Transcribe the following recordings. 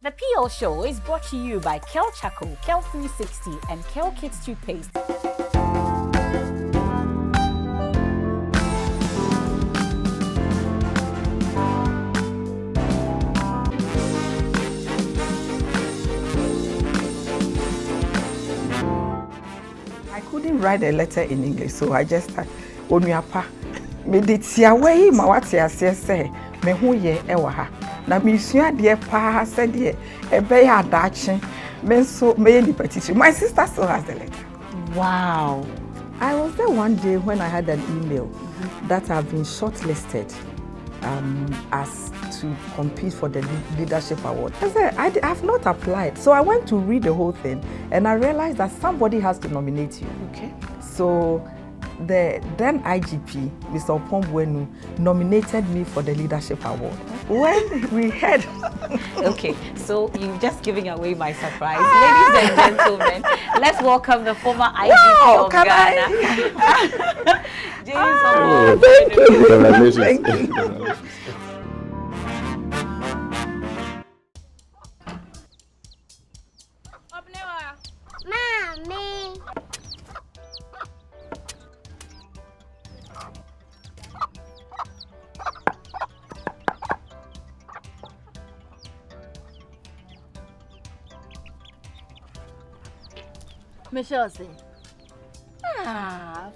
The PL Show is brought to you by Kel Chaco, Kel 360, and Kel Kids Toothpaste. I couldn't write a letter in English, so I just started. Onuapa, me di tiawe ma wate ase se me ho ye ewa ha. Na me sua de pa se de ebe ya adache. Me so me ni petition. My sister still has the letter. Wow. I was there one day when I had an email that I've been shortlisted as to compete for the leadership award. I said, I have not applied. So I went to read the whole thing and I realized that somebody has to nominate you. Okay. So the then IGP, Mr. Opombwenu, nominated me for the leadership award. When we had... Okay, so you're just giving away my surprise. Ladies and gentlemen, let's welcome the former IGP of Ghana. James Thank you. Thank you. Maame. Michelle say,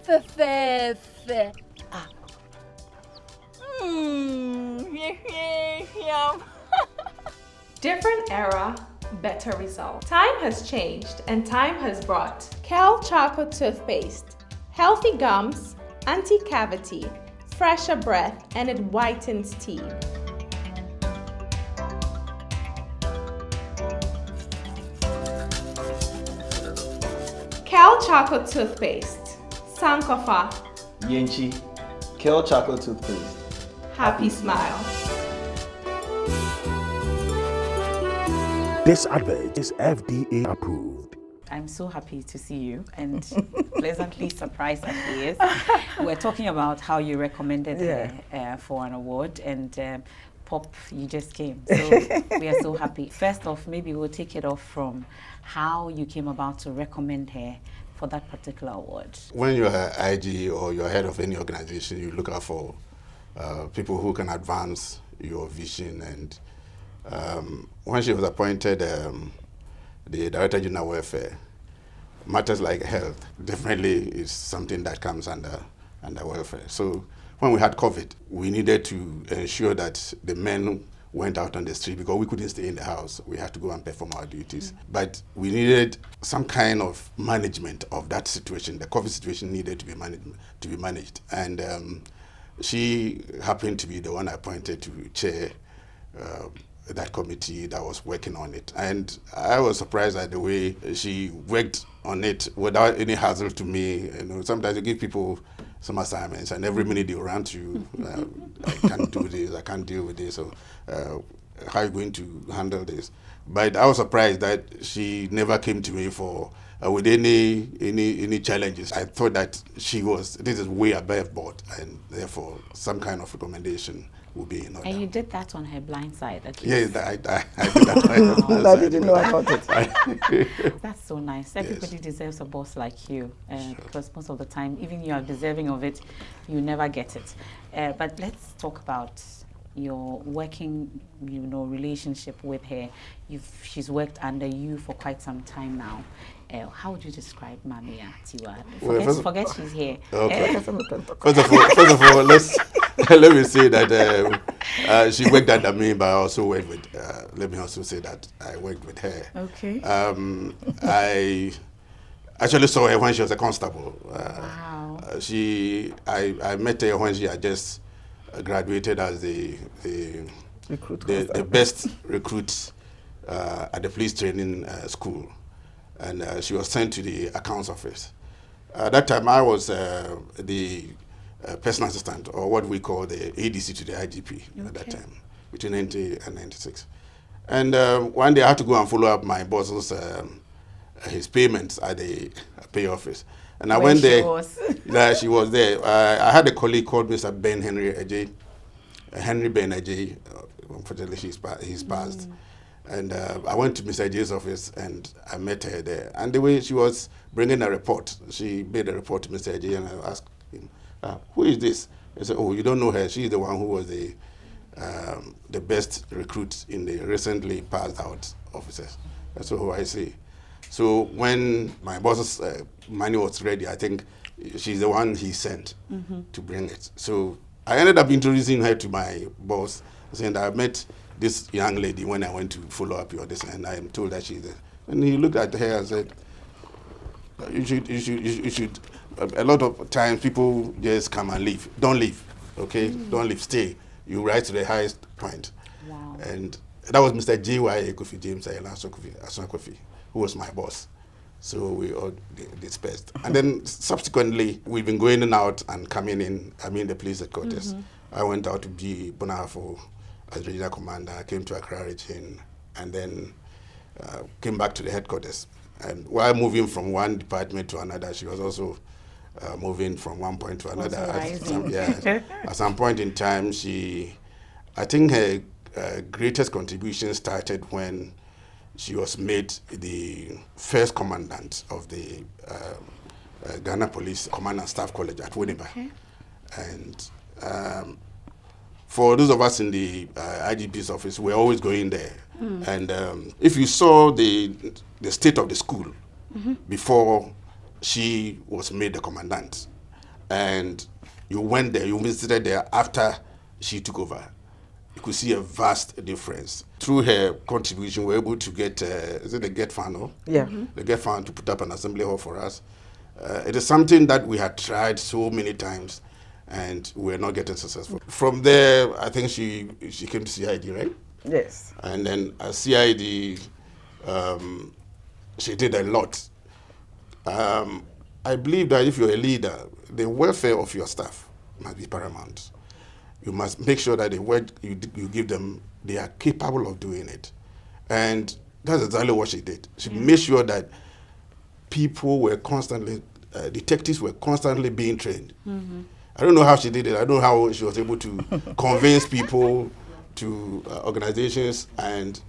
fe. Different era, better result. Time has changed and time has brought Kel Chocolate Toothpaste, healthy gums, anti-cavity, fresher breath, and it whitens teeth. Kel Chocolate Toothpaste, Sankofa, Yenchi, Kel Chocolate Toothpaste. Happy Smile. This advert is FDA approved. I'm so happy to see you and pleasantly surprised that he is. We're talking about how you recommended her for an award and Pop, you just came. So we are so happy. First off, maybe we'll take it off from how you came about to recommend her for that particular award. When you're an IG or you're head of any organization, you look out for people who can advance your vision. And when she was appointed the Director General Welfare, matters like health definitely is something that comes under welfare. So when we had COVID, we needed to ensure that the men went out on the street because we couldn't stay in the house. We had to go and perform our duties. But we needed some kind of management of that situation. The COVID situation needed to be managed. And she happened to be the one appointed to chair that committee that was working on it. And I was surprised at the way she worked on it without any hassle to me. You know, sometimes you give people some assignments and every minute they run to you, I can't do this, I can't deal with this, so how are you going to handle this? But I was surprised that she never came to me for with any challenges. I thought that this is way above board and therefore some kind of recommendation would be in order. And you did that on her blind side, at least. Yes, I did that. I didn't know about it. That's so nice. Everybody deserves a boss like you, because most of the time, even you are deserving of it, you never get it. But let's talk about your working, relationship with her. She's worked under you for quite some time now. How would you describe Maame Tiwaa? Forget she's here. Okay. First of all, let me say that she worked under me, but I also worked with. Let me also say that I worked with her. Okay. I actually saw her when she was a constable. Wow. I met her when she had just graduated as the best recruit at the police training school. And she was sent to the accounts office. At that time, I was the personal assistant, or what we call the ADC to the IGP at that time, between 90 and 96. And one day I had to go and follow up my boss's his payments at the pay office. And I went there. She was there. I had a colleague called Mr. Ben Henry Ben Ajay. Unfortunately, he's passed. And I went to Mr. J's office and I met her there. And the way she was bringing a report, she made a report to Mr. J, and I asked him, who is this? He said, oh, you don't know her. She's the one who was the best recruit in the recently passed out officers. That's who I say. So when my boss's money was ready, I think she's the one he sent to bring it. So I ended up introducing her to my boss, saying that I met this young lady when I went to follow up your this, and I am told that she's there. And he looked at her and said, you should. A lot of times people just come and leave. Don't leave, okay? Don't leave, stay. You rise to the highest point. Wow. And that was Mr. J.Y. Kofi James Asokofi, who was my boss. So we all dispersed. And then subsequently, we've been going in and out and coming in, the police headquarters. I went out to be Bonafo as regional commander. I came to Accra region and then came back to the headquarters. And while moving from one department to another, she was also moving from one point to another. At some point in time, I think her greatest contribution started when she was made the first commandant of the Ghana Police Command and Staff College at Winneba. Okay. And for those of us in the IGP's office, we're always going there. And if you saw the state of the school before she was made the commandant, and you went there, you visited there after she took over, you could see a vast difference. Through her contribution, we were able to get, is it the GET Fund? No? Yeah. The GET Fund to put up an assembly hall for us. It is something that we had tried so many times, and we're not getting successful. From there, I think she came to CID, right? Yes. And then at CID, she did a lot. I believe that if you're a leader, the welfare of your staff must be paramount. You must make sure that the work you give them, they are capable of doing it. And that's exactly what she did. She made sure that people were constantly, detectives were constantly being trained. I don't know how she did it. I don't know how she was able to convince people to organizations and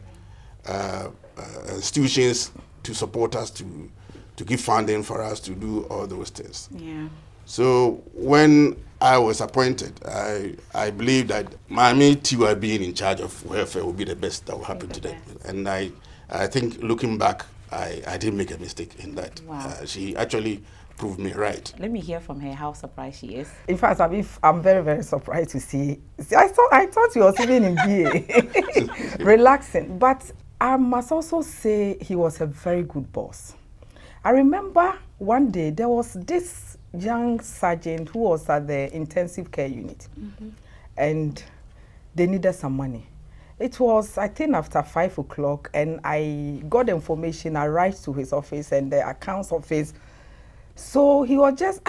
institutions to support us, to give funding for us to do all those things. Yeah. So when I was appointed, I believe that Maame Tiwaa being in charge of welfare would be the best that will happen to them. And I think looking back, I didn't make a mistake in that. Wow. She actually proved me right. Let me hear from her how surprised she is. In fact, I'm very, very surprised to see. I thought he was even in BA, relaxing. But I must also say he was a very good boss. I remember one day there was this young sergeant who was at the intensive care unit, and they needed some money. It was, I think, after 5 o'clock, and I got the information. I arrived to his office and the accounts office. So he was just,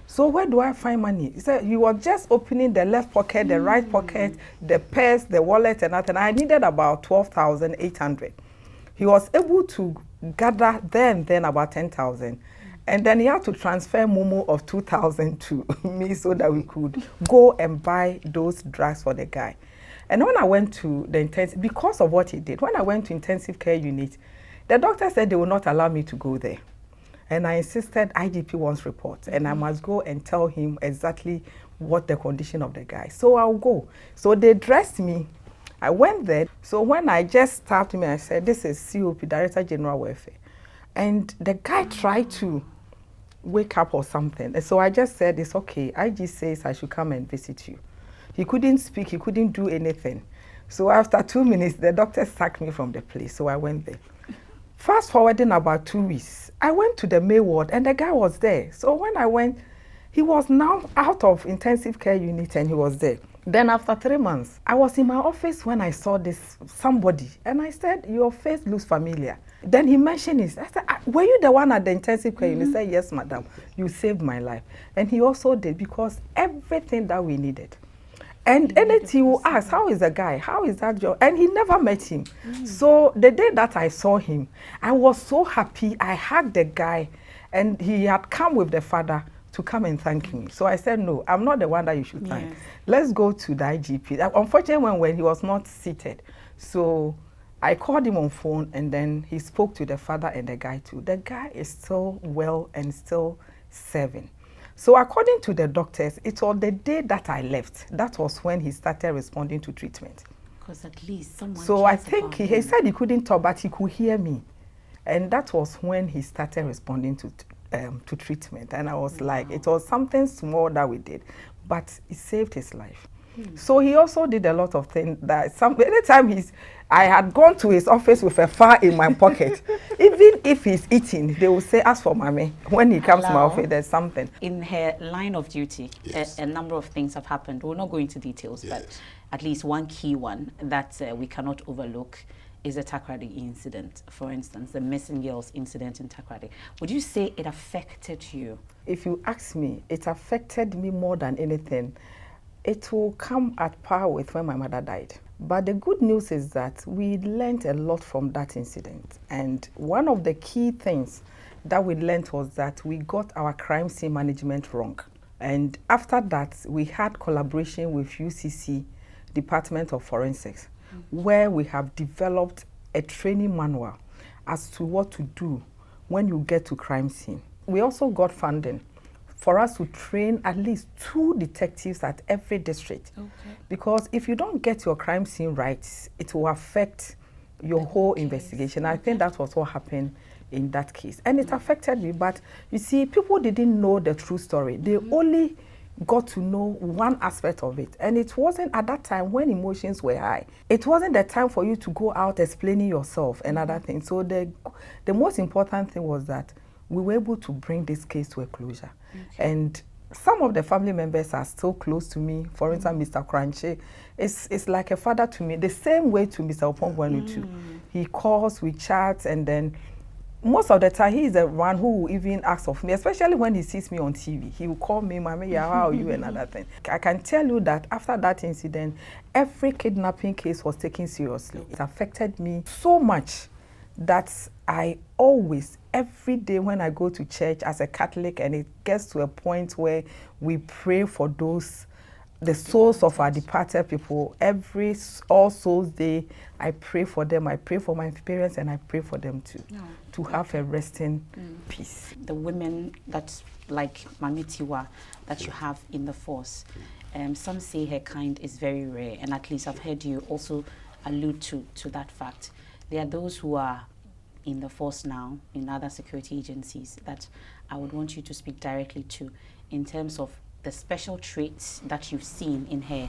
so where do I find money? He said he was just opening the left pocket, the right pocket, the purse, the wallet, and that. And I needed about 12,800. He was able to gather then about 10,000. And then he had to transfer Momo of 2,000 to me so that we could go and buy those drugs for the guy. And when I went to the intensive, because of what he did, when I went to intensive care unit, the doctor said they would not allow me to go there. And I insisted IGP wants report, and I must go and tell him exactly what the condition of the guy. So I'll go. So they dressed me. I went there. So when I just tapped him, I said, this is COP, Director General Welfare. And the guy tried to wake up or something. And so I just said, it's okay. IG says I should come and visit you. He couldn't speak. He couldn't do anything. So after 2 minutes, the doctor sacked me from the place. So I went there. Fast forwarding about 2 weeks, I went to the May ward and the guy was there. So when I went, he was now out of intensive care unit and he was there. Then after 3 months, I was in my office when I saw somebody, and I said, your face looks familiar. Then he mentioned it. I said, were you the one at the intensive care unit? He said, yes, madam, you saved my life. And he also did, because everything that we needed. And anything you ask, how is the guy? How is that job? And he never met him. So the day that I saw him, I was so happy. I hugged the guy, and he had come with the father to come and thank me. So I said, no, I'm not the one that you should thank. Let's go to the IGP. Unfortunately, when he was not seated. So I called him on phone, and then he spoke to the father and the guy too. The guy is still well and still serving. So according to the doctors, it was the day that I left. That was when he started responding to treatment. Because at least someone. So I think he said he couldn't talk, but he could hear me. And that was when he started responding to treatment. And I was like, it was something small that we did, but it saved his life. So he also did a lot of things that anytime I had gone to his office with a file in my pocket, even if he's eating, they will say, ask for Maame. When he comes to my office, there's something. In her line of duty, Yes. a number of things have happened. We'll not go into details, Yes. but at least one key one that we cannot overlook is the Takoradi incident. For instance, the missing girls incident in Takoradi. Would you say it affected you? If you ask me, it affected me more than anything. It will come at par with when my mother died. But the good news is that we learned a lot from that incident. And one of the key things that we learned was that we got our crime scene management wrong. And after that, we had collaboration with UCC, Department of Forensics, where we have developed a training manual as to what to do when you get to crime scene. We also got funding for us to train at least 2 detectives at every district. Okay. Because if you don't get your crime scene right, it will affect your whole investigation. I think that was what happened in that case. And it affected me, but you see, people didn't know the true story. They only got to know one aspect of it. And it wasn't at that time when emotions were high. It wasn't the time for you to go out explaining yourself and other things. So the most important thing was that we were able to bring this case to a closure. Okay. And some of the family members are still close to me. For instance, Mr. Kranche is like a father to me, the same way to Mr. Opongwenu too. He calls, we chat, and then most of the time he is the one who will even ask of me, especially when he sees me on TV. He will call me, Maame, yeah, how are you, and other thing. I can tell you that after that incident, every kidnapping case was taken seriously. It affected me so much that I always, every day when I go to church as a Catholic, and it gets to a point where we pray for the souls of our departed people, every All Souls Day, I pray for them. I pray for my parents, and I pray for them too, to have a resting peace. The women that, like Maame Tiwaa, that you have in the force, some say her kind is very rare, and at least I've heard you also allude to that fact. There are those who are in the force now, in other security agencies, that I would want you to speak directly to in terms of the special traits that you've seen in her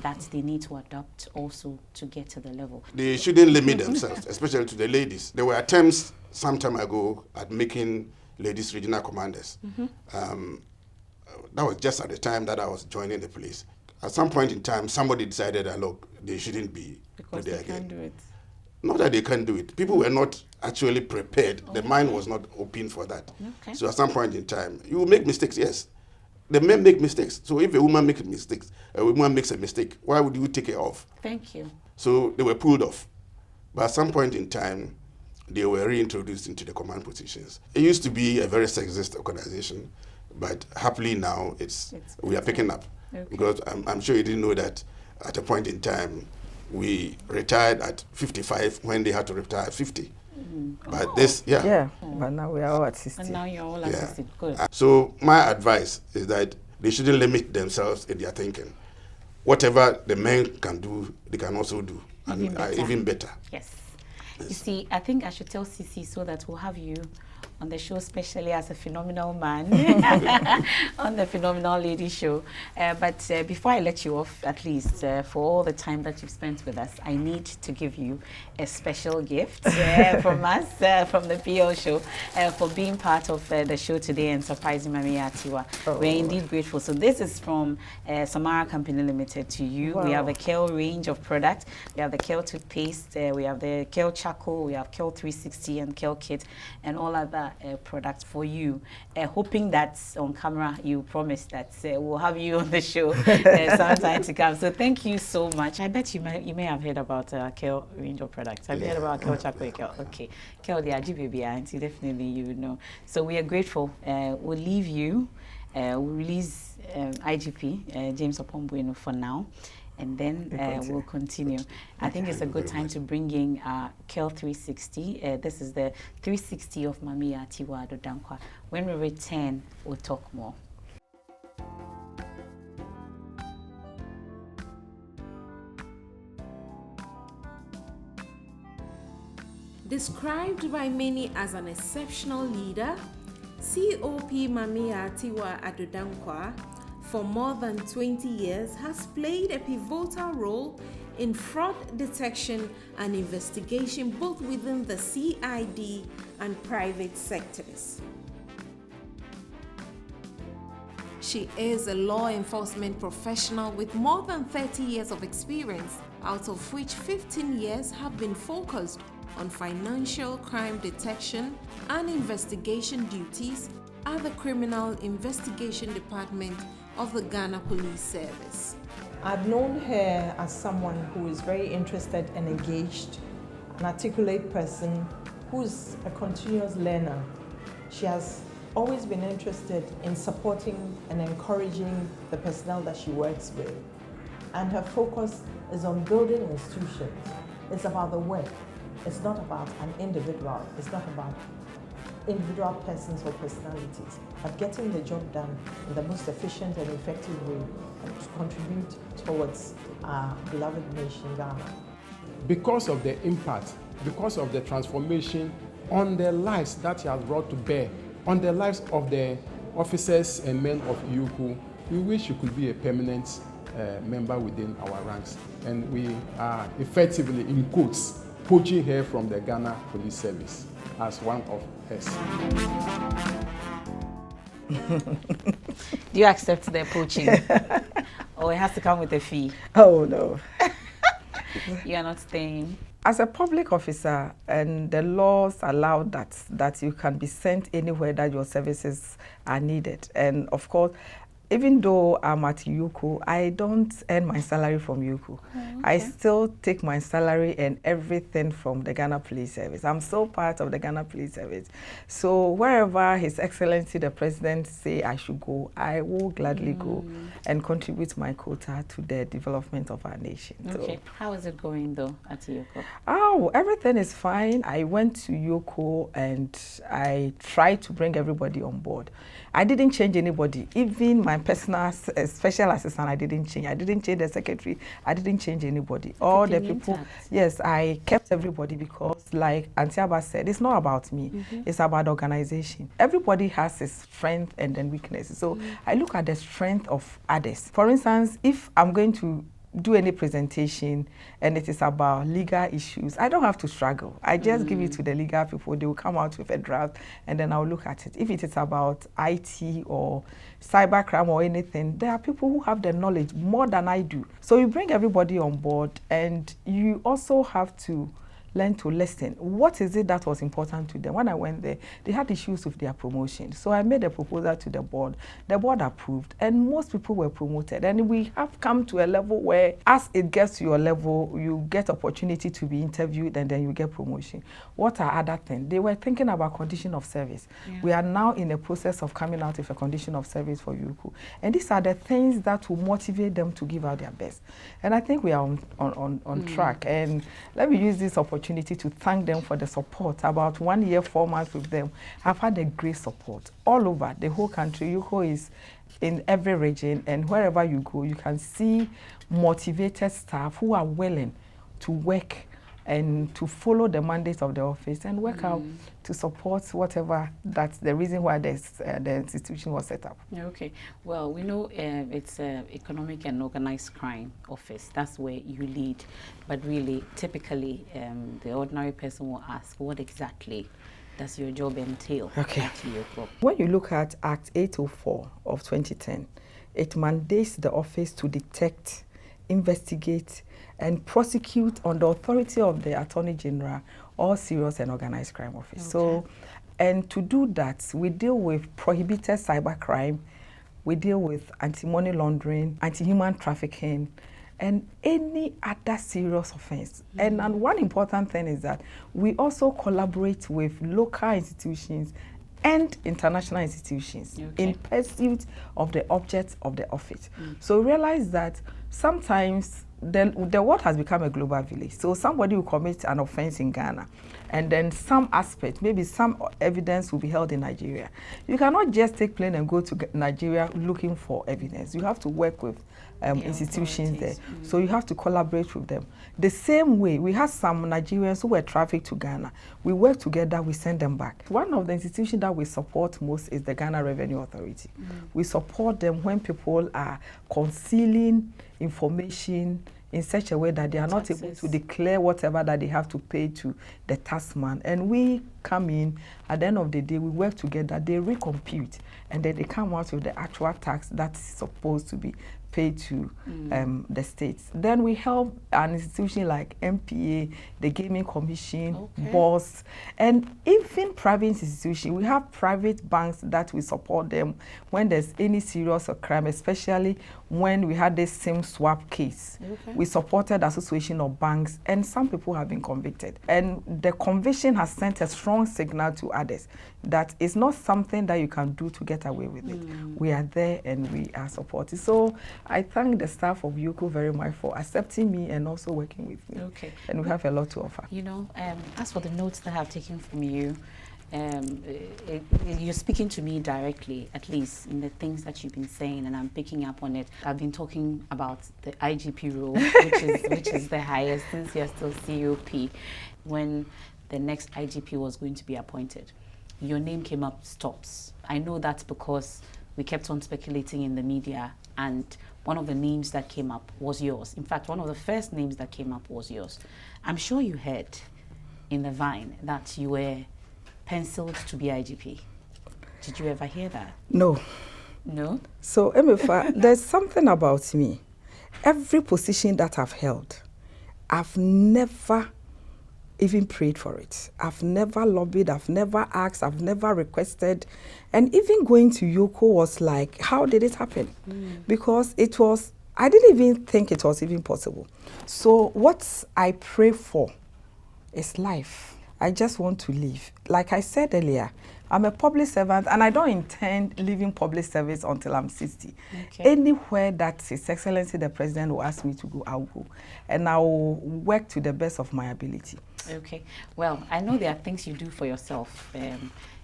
that they need to adopt also to get to the level. They shouldn't limit themselves, especially to the ladies. There were attempts some time ago at making ladies regional commanders. That was just at the time that I was joining the police. At some point in time, somebody decided that, look, they shouldn't be because they can't do it. Not that they can't do it. People were not actually prepared. The mind was not open for that. Okay. So at some point in time, you will make mistakes, yes. The men make mistakes. So if a woman makes mistakes, a woman makes a mistake, why would you take it off? Thank you. So they were pulled off. But at some point in time, they were reintroduced into the command positions. It used to be a very sexist organization, but happily now we are picking up. Okay. Because I'm sure you didn't know that at a point in time, we retired at 55 when they had to retire at 50. But but now we are all at 60. And now you're all at 60. Good. So my advice is that they shouldn't limit themselves in their thinking. Whatever the men can do, they can also do, and even better. Yes. You see, I think I should tell Sisi so that we'll have you on the show, especially as a phenomenal man on the Phenomenal Lady show. But before I let you off, at least for all the time that you've spent with us, I need to give you a special gift from us, from the PL show, for being part of the show today and surprising Maame Tiwaa. We're indeed grateful. So this is from Samara Company Limited to you. Wow. We have a Kale range of products. We have the Kale toothpaste, we have the Kale charcoal, we have Kale 360 and Kale kit, and all other products for you. Hoping that on camera you promised that we'll have you on the show sometime to come. So thank you so much. I bet you may have heard about Kale range of products. Have you heard about Kale charcoal? Kale? Okay. Kale the baby auntie, definitely you would know. So we are grateful. We'll leave you. We'll release IGP James Opongwenu for now. and then we'll continue. I think it's a good time to bring in KEL 360. This is the 360 of Maame Tiwaa Addo-Danquah. When we return, we'll talk more. Described by many as an exceptional leader, COP Maame Tiwaa Addo-Danquah for more than 20 years has played a pivotal role in fraud detection and investigation both within the CID and private sectors. She is a law enforcement professional with more than 30 years of experience, out of which 15 years have been focused on financial crime detection and investigation duties at the Criminal Investigation Department of the Ghana Police Service. I've known her as someone who is very interested and engaged, an articulate person who's a continuous learner. She has always been interested in supporting and encouraging the personnel that she works with. And her focus is on building institutions. It's about the work. It's not about an individual. It's not about individual persons or personalities, but getting the job done in the most efficient and effective way and to contribute towards our beloved nation, Ghana. Because of the impact, because of the transformation on the lives that he has brought to bear, on the lives of the officers and men of EOCO, we wish you could be a permanent member within our ranks. And we are effectively, in quotes, poaching her from the Ghana Police Service as one of us. Do you accept the poaching? Or it has to come with a fee? Oh, no. You are not staying? As a public officer, and the laws allow that you can be sent anywhere that your services are needed. And of course, even though I'm at EOCO, I don't earn my salary from EOCO. Okay. I still take my salary and everything from the Ghana Police Service. I'm still part of the Ghana Police Service. So wherever His Excellency the President say I should go, I will gladly go and contribute my quota to the development of our nation. Okay. So, how is it going though at EOCO? Oh, everything is fine. I went to EOCO and I tried to bring everybody on board. I didn't change anybody. Even my personal special assistant, I didn't change. I didn't change the secretary. I didn't change anybody. All the people, yes, I kept everybody because, like Auntie Abba said, it's not about me. It's about organization. Everybody has his strength and then weaknesses. So I look at the strength of others. For instance, if I'm going to do any presentation and it is about legal issues, I don't have to struggle. I just give it to the legal people. They will come out with a draft and then I'll look at it. If it is about IT or cybercrime or anything, there are people who have the knowledge more than I do. So you bring everybody on board and you also have to learn to listen. What is it that was important to them? When I went there, they had issues with their promotion. So I made a proposal to the board. The board approved, and most people were promoted. And we have come to a level where, as it gets to your level, you get opportunity to be interviewed, and then you get promotion. What are other things? They were thinking about condition of service. Yeah. We are now in a process of coming out with a condition of service for EOCO. And these are the things that will motivate them to give out their best. And I think we are on track. And let me use this opportunity to thank them for the support. About 1 year, 4 months with them, I've had a great support all over the whole country. EOCO is in every region, and wherever you go, you can see motivated staff who are willing to work and to follow the mandate of the office and work out to support whatever that's the reason why the institution was set up. Okay. Well, we know it's economic and organized crime office. That's where you lead. But really, typically, the ordinary person will ask, what exactly does your job entail? Okay. When you look at Act 804 of 2010, it mandates the office to detect, investigate, and prosecute on the authority of the Attorney General all serious and organized crime office. Okay. So, and to do that, we deal with prohibited cybercrime, we deal with anti-money laundering, anti-human trafficking, and any other serious offense. And one important thing is that we also collaborate with local institutions and international institutions in pursuit of the objects of the office. So realize that sometimes the world has become a global village. So somebody will commit an offense in Ghana, and then some aspect, maybe some evidence will be held in Nigeria. You cannot just take plane and go to Nigeria looking for evidence. You have to work with institutions there. So you have to collaborate with them. The same way, we had some Nigerians who were trafficked to Ghana. We work together, we send them back. One of the institutions that we support most is the Ghana Revenue Authority. We support them when people are concealing information in such a way that they are not able to declare whatever that they have to pay to the taxman. And we come in, at the end of the day, we work together, they recompute, and then they come out with the actual tax that's supposed to be paid to the states. Then we help an institution like MPA, the Gaming Commission, BOSS, and even private institutions. We have private banks that we support them when there's any serious crime, especially when we had this SIM swap case. We supported the Association of Banks, and some people have been convicted. And the conviction has sent a strong signal to others that it's not something that you can do to get away with it. We are there and we are supported. So I thank the staff of EOCO very much for accepting me and also working with me. And we have a lot to offer. You know, as for the notes that I've taken from you, you're speaking to me directly, at least in the things that you've been saying, and I'm picking up on it. I've been talking about the IGP role, which is the highest, since you're still COP. When the next IGP was going to be appointed, your name came up, stops. I know that's because we kept on speculating in the media, and one of the names that came up was yours. In fact, one of the first names that came up was yours. I'm sure you heard in the Vine that you were penciled to be IGP. Did you ever hear that? No. No? So, Emefa, there's something about me. Every position that I've held, I've never even prayed for it. I've never lobbied, I've never asked, I've never requested. And even going to EOCO was like, how did it happen? Because it was, I didn't even think it was even possible. So what I pray for is life. I just want to live. Like I said earlier, I'm a public servant and I don't intend leaving public service until I'm 60. Anywhere that His Excellency the President will ask me to go, I'll go. And I'll work to the best of my ability. Okay. Well, I know there are things you do for yourself. It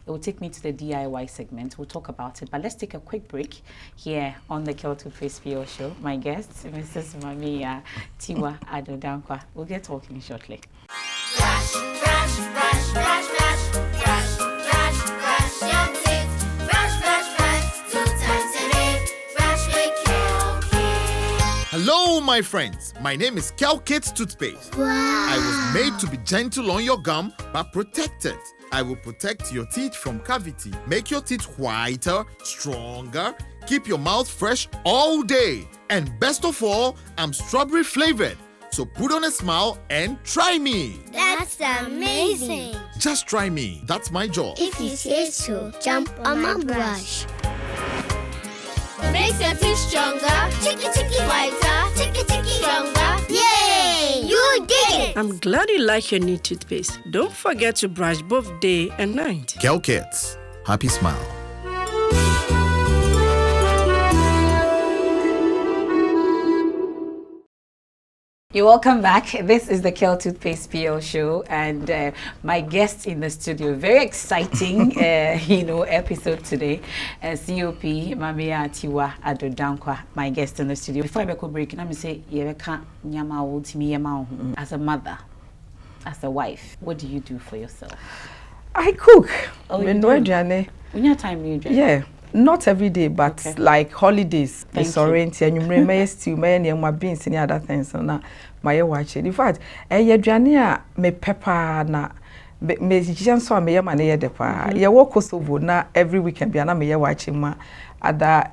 will take me to the DIY segment. We'll talk about it. But let's take a quick break here on the Kel Toothpaste PO show. My guest, Mrs. Maame Tiwaa Addo-Danquah. We'll get talking shortly. Brush, brush, brush, brush, brush, brush, brush, brush your teeth. Brush, brush, brush, 2 times a day. Brush with Kel Kids. Hello, my friends. My name is Kel Kids Toothpaste. Wow. I was made to be gentle on your gum, but protected. I will protect your teeth from cavity, make your teeth whiter, stronger, keep your mouth fresh all day. And best of all, I'm strawberry flavored. So put on a smile and try me. That's amazing. Just try me. That's my job. If you say so, jump on my brush. Makes your teeth stronger. Chicky, chicky. Whiter. Chicky, chicky. Stronger. Yay! You did it! I'm glad you like your new toothpaste. Don't forget to brush both day and night. Kel Kids. Happy smile. You're welcome back. This is the Kel Toothpaste PL show, and my guest in the studio, very exciting, episode today. COP Maame Tiwaa Addo-Danquah, my guest in the studio. Before I go break, let me say, as a mother, as a wife, what do you do for yourself? I cook. Oh, you do? When your time you do? Yeah. Not every day, but like holidays. Disorienting and you may stew many and my beans and other things. And my watch. In fact, me pepper na me just saw me money at the pa. You walk Kosovo na every weekend. Be me watching my other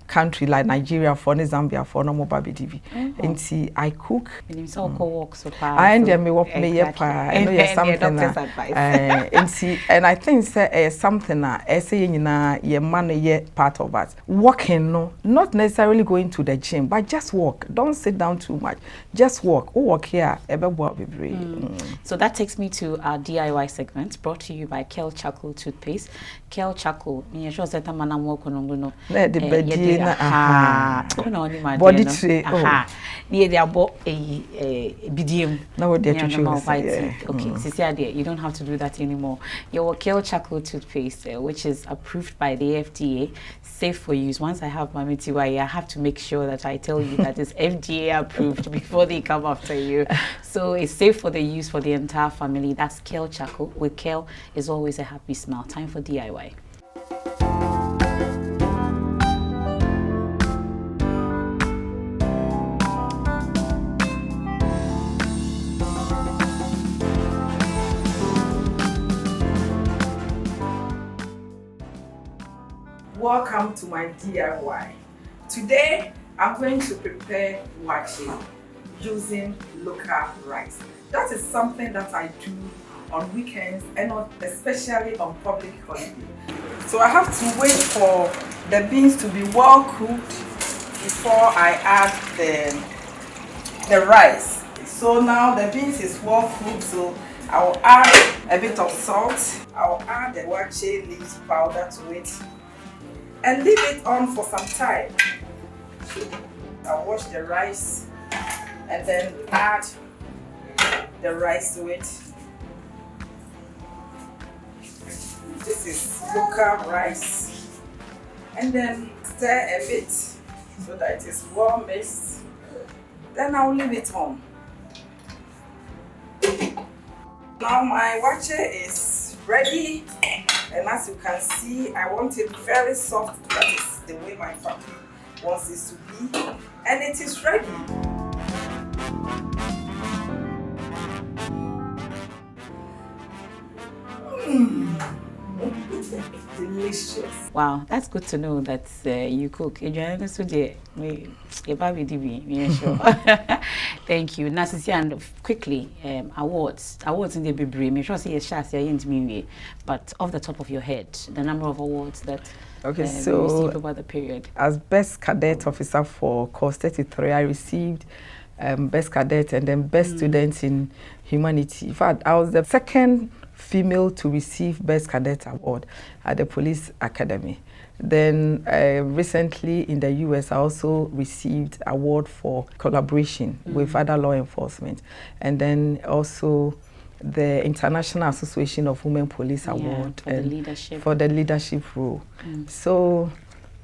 country like Nigeria for Zambia for no more baby TV. And see, I cook. I end me walk me pa. I know you're something. And see, and I think say something na say your money yet part of us. Walking no, not necessarily going to the gym, but just walk. Don't sit down too much. Just walk. Oh, walk here. So that takes me to our DIY segment, brought to you by Kel Charcoal Toothpaste. Kel Charcoal, me sure that man am work on no. The bedi body tray. Near the abo bidium. Now they Okay, Cecilia, you don't have to do that anymore. Your Kale Charcoal toothpaste, which is approved by the FDA, safe for use. Once I have Maame Tiwaa, I have to make sure that I tell you that it's FDA approved before they come after you. So it's safe for the use for the entire family. That's Kale Charcoal. With Kale, is always a happy smile. Time for DIY. Welcome to my DIY. Today, I'm going to prepare waakye using local rice. That is something that I do on weekends and especially on public holiday. So I have to wait for the beans to be well cooked before I add the rice. So now the beans is well cooked, so I will add a bit of salt. I will add the waakye leaves powder to it and leave it on for some time. I'll wash the rice and then add the rice to it. This is local rice. And then stir a bit so that it is well mixed. Then I'll leave it on. Now my waakye is ready. And as you can see, I want it very soft. That is the way my family wants it to be. And it is ready. Delicious. Wow, that's good to know that you cook. Thank you. Nasisi, and quickly, awards in the Bibri. Make sure say but off the top of your head, the number of awards that you received over the period. As best cadet officer for course 33, I received best cadet and then best student in humanity. In fact, I was the second female to receive Best Cadet Award at the Police Academy. Then recently in the US, I also received award for collaboration with other law enforcement. And then also the International Association of Women Police Award for the leadership role. So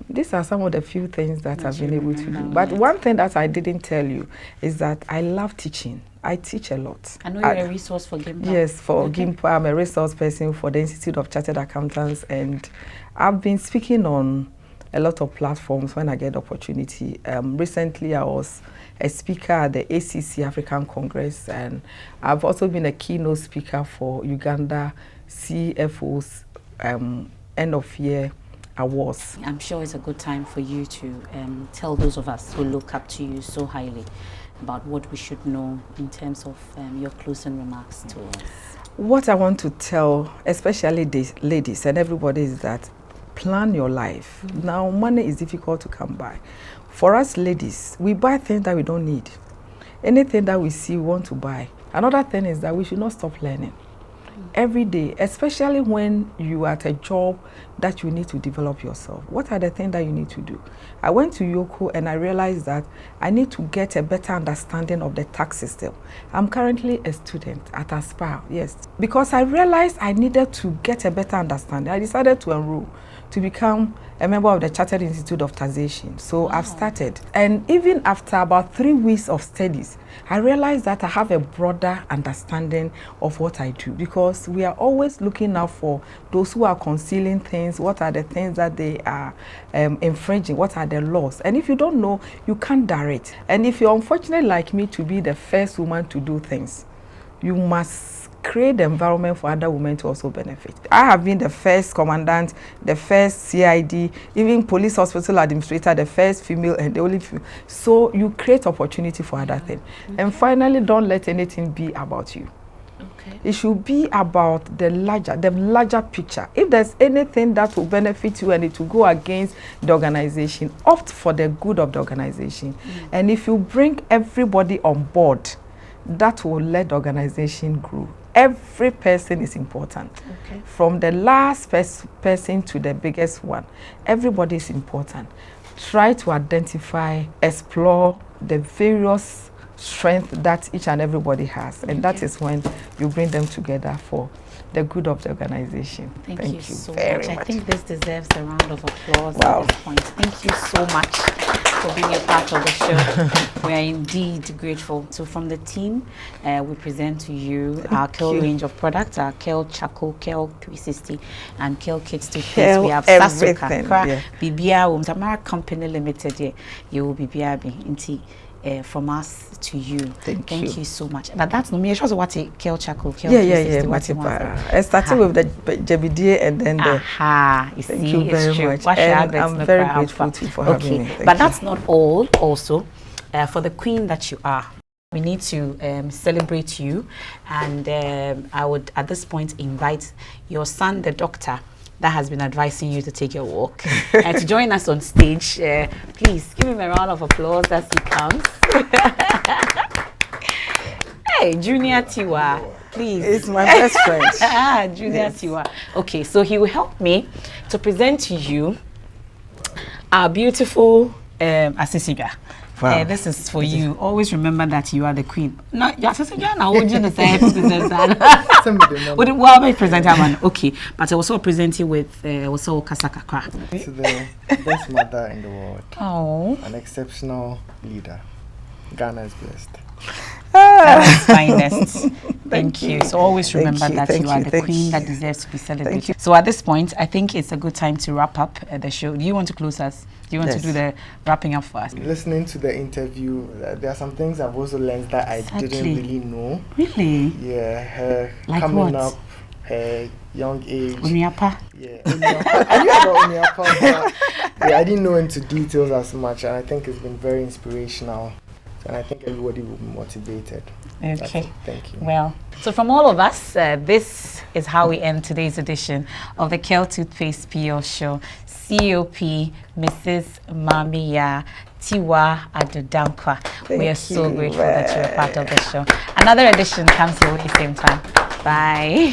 these are some of the few things that I've been able to do. But one thing that I didn't tell you is that I love teaching. I teach a lot. I know you're a resource for GIMPA. Yes, for GIMPA. I'm a resource person for the Institute of Chartered Accountants, and I've been speaking on a lot of platforms when I get the opportunity. Recently, I was a speaker at the ACC African Congress, and I've also been a keynote speaker for Uganda CFO's end of year awards. I'm sure it's a good time for you to tell those of us who look up to you so highly about what we should know in terms of your closing remarks to us. What I want to tell, especially the ladies and everybody, is that plan your life. Now, money is difficult to come by. For us ladies, we buy things that we don't need. Anything that we see, we want to buy. Another thing is that we should not stop learning. Every day, especially when you are at a job that you need to develop yourself. What are the things that you need to do? I went to EOCO and I realized that I need to get a better understanding of the tax system. I'm currently a student at Aspire, yes. Because I realized I needed to get a better understanding. I decided to enroll to become a member of the Chartered Institute of Taxation. So I've started. And even after about 3 weeks of studies, I realized that I have a broader understanding of what I do, because we are always looking out for those who are concealing things. What are the things that they are infringing? What are the laws? And if you don't know, you can't direct. And if you're unfortunate like me to be the first woman to do things, you must create the environment for other women to also benefit. I have been the first commandant, the first CID, even police hospital administrator, the first female and the only female. So you create opportunity for other things. And finally, don't let anything be about you. It should be about the larger picture. If there's anything that will benefit you and it will go against the organization, opt for the good of the organization. And if you bring everybody on board, that will let the organization grow. Every person is important. From the last person to the biggest one, everybody is important. try to identify, explore the various strengths that each and everybody has. And that is when you bring them together for the good of the organization. Thank you so very much. much. I think this deserves a round of applause Wow. at this point. Thank you so much for being a part of the show. We are indeed grateful. So from the team, we present to you our Kel range of products, our Kel Charcoal, Kel 360, and Kel Kids toothpaste. Kel We have everything, Sasuka, yeah. Bibia, Tamara Company Limited. Yeah, you will be Inti. From us to you. Thank you so much. But that's no me. Shows what a Kel Charcoal. Kel Yeah. I started with the JBDA and then the. You Thank see, you very it's true. much. What And I'm very grateful to you for having me. Thank but you. that's not all. Also, for the queen that you are, we need to celebrate you. And I would, at this point, invite your son, the doctor, that has been advising you to take your walk, to join us on stage. Please give him a round of applause as he comes. Hey, Junior Tiwaa, please. It's my best friend. Junior Tiwaa. Okay, so he will help me to present to you our beautiful Asisiga. Wow. This is for you. Always remember that you are the queen. No, you're Asisiga now. Would you say? Well, I present man. Okay, but I also present you with also Kasakakra. To the best mother in the world. Oh, an exceptional leader. Ghana is blessed. That's finest. Thank you. So always remember that you are the queen that deserves to be celebrated. So at this point, I think it's a good time to wrap up the show. Do you want to close us? Do you want to do the wrapping up for us? Listening to the interview, there are some things I've also learned that I didn't really know. Really? Yeah, her like coming what? up, her young age. Uniapa? Yeah, Uniapa. I knew about Uniapa, but I didn't know into details as much, and I think it's been very inspirational. And I think everybody will be motivated. Okay. Thank you. Well, so from all of us, this is how we end today's edition of the Kel Toothpaste PL Show. COP, Mrs. Maame Tiwaa Addo-Danquah. We are so grateful that you're a part of the show. Another edition comes your way same time. Bye.